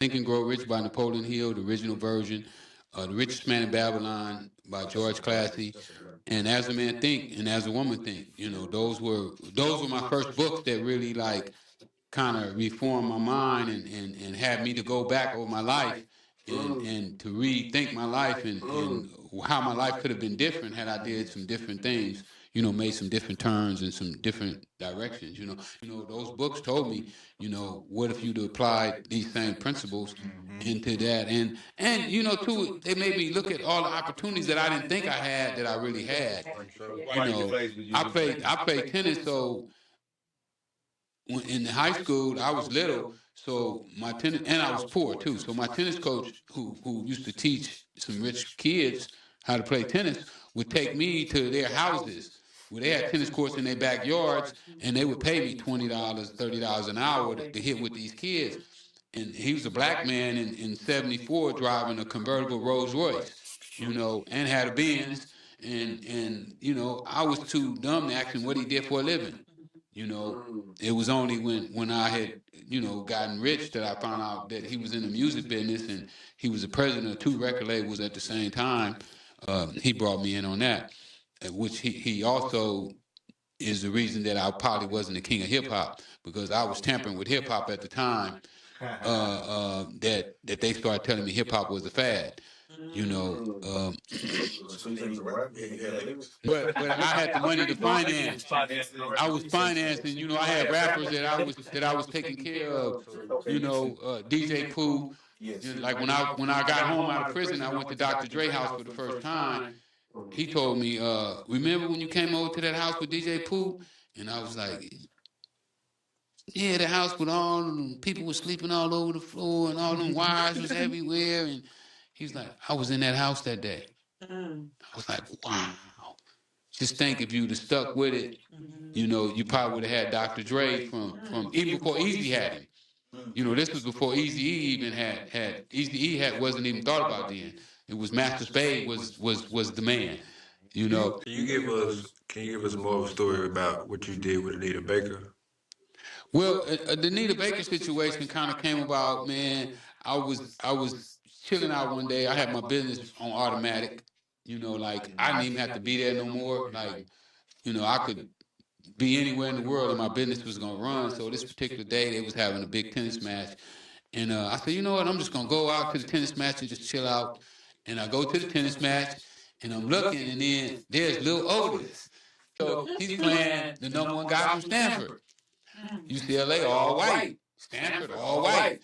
Think and Grow Rich by Napoleon Hill, the original version, The Richest Man in Babylon by George Classy, and As a Man Think and As a Woman Think. Those were my first books that really like kind of reformed my mind and had me to go back over my life and to rethink my life and how my life could have been different had I did some different things, made some different turns and some different directions. Those books told me, what if you'd applied these same principles into that too, they made me look at all the opportunities that I didn't think I had that I really had. I played tennis, so in high school, I was little, so my tennis, and I was poor too. So my tennis coach, who used to teach some rich kids how to play tennis, would take me to their houses where they had tennis courts in their backyards, and they would pay me $20, $30 an hour to hit with these kids. And he was a black man in '74 driving a convertible Rolls Royce, and had a Benz. And I was too dumb to ask him what he did for a living. It was only when I had, gotten rich that I found out that he was in the music business and he was the president of two record labels at the same time. He brought me in on that, which he also is the reason that I probably wasn't the king of hip hop because I was tampering with hip hop at the time. That they started telling me hip hop was a fad. you know. Um, but I had the money to finance. I was financing. I had rappers that I was taking care of. DJ Pooh. Like when I got home out of prison, I went to Dr. Dre house for the first time. He told me, "Remember when you came over to that house with DJ Pooh?" And I was like, "Yeah, the house with all them people was sleeping all over the floor and all them wires was everywhere." And he's like, "I was in that house that day." I was like, "Wow." Just think if you'd have stuck with it, you probably would have had Dr. Dre from even before Easy had him. This was before Easy E even had Easy E wasn't even thought about then. It was Master Spade was the man. You know. Can you give us more of a story about what you did with Anita Baker? Well, the Anita Baker situation kind of came about, man. I was chilling out one day. I had my business on automatic. Like I didn't even have to be there no more. Like, I could be anywhere in the world and my business was gonna run. So this particular day they was having a big tennis match. And I said, you know what, I'm just gonna go out to the tennis match and just chill out. And I go to the tennis match and I'm looking and then there's Lil Otis. So he's playing the number one guy from Stanford. UCLA all white. Stanford all white.